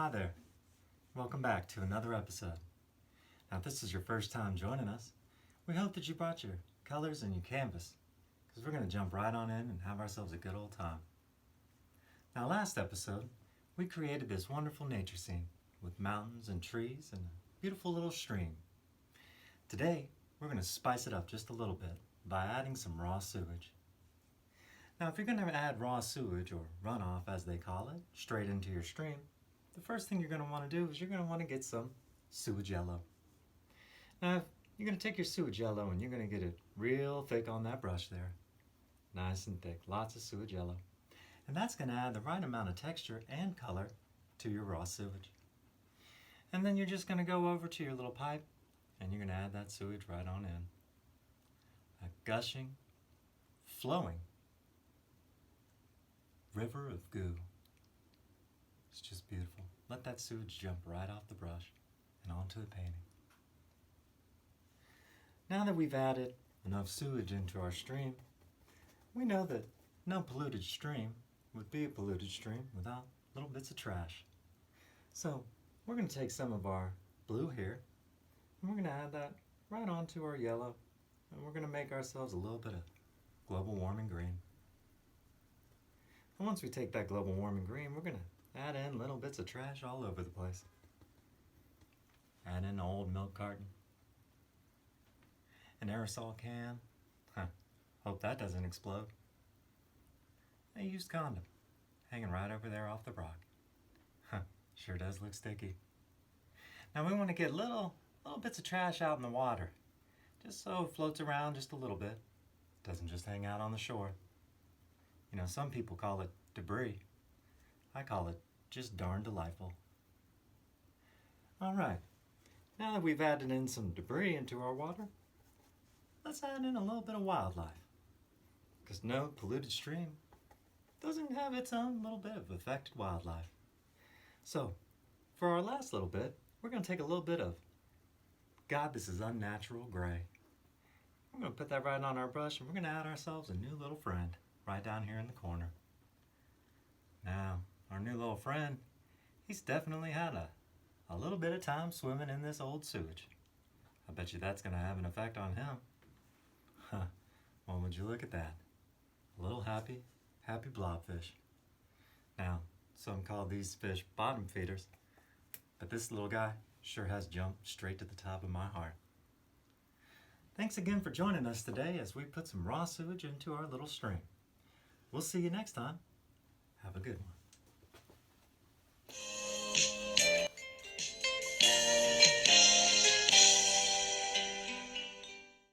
hi there. Welcome back to another episode. Now, if this is your first time joining us, we hope that you brought your colors and your canvas, because we're going to jump right on in and have ourselves a good old time. Now, last episode, we created this wonderful nature scene with mountains and trees and a beautiful little stream. Today, we're going to spice it up just a little bit by adding some raw sewage. Now, if you're going to add raw sewage, or runoff as they call it, straight into your stream, the first thing you're going to want to do is you're going to want to get some sewage yellow. Now, you're going to take your sewage yellow and you're going to get it real thick on that brush there. Nice and thick, lots of sewage yellow. And that's going to add the right amount of texture and color to your raw sewage. And then you're just going to go over to your little pipe and you're going to add that sewage right on in. A gushing, flowing river of goo. It's just beautiful. Let that sewage jump right off the brush and onto the painting. Now that we've added enough sewage into our stream, we know that no polluted stream would be a polluted stream without little bits of trash. So we're going to take some of our blue here and we're going to add that right onto our yellow, and we're going to make ourselves a little bit of global warming green. And once we take that global warming green, we're going to add in little bits of trash all over the place. Add in an old milk carton, an aerosol can. Hope that doesn't explode. A used condom hanging right over there off the rock. Sure does look sticky. Now we want to get little bits of trash out in the water, just so it floats around just a little bit. Doesn't just hang out on the shore. You know, some people call it debris. I call it just darn delightful. All right, now that we've added in some debris into our water, let's add in a little bit of wildlife. Because no polluted stream doesn't have its own little bit of affected wildlife. So, for our last little bit, we're going to take a little bit of, God, this is unnatural gray. We're going to put that right on our brush and we're going to add ourselves a new little friend right down here in the corner. Now, our new little friend, he's definitely had a little bit of time swimming in this old sewage. I bet you that's going to have an effect on him. Well, would you look at that? A little happy blobfish. Now, some call these fish bottom feeders, but this little guy sure has jumped straight to the top of my heart. Thanks again for joining us today as we put some raw sewage into our little stream. We'll see you next time. Have a good one.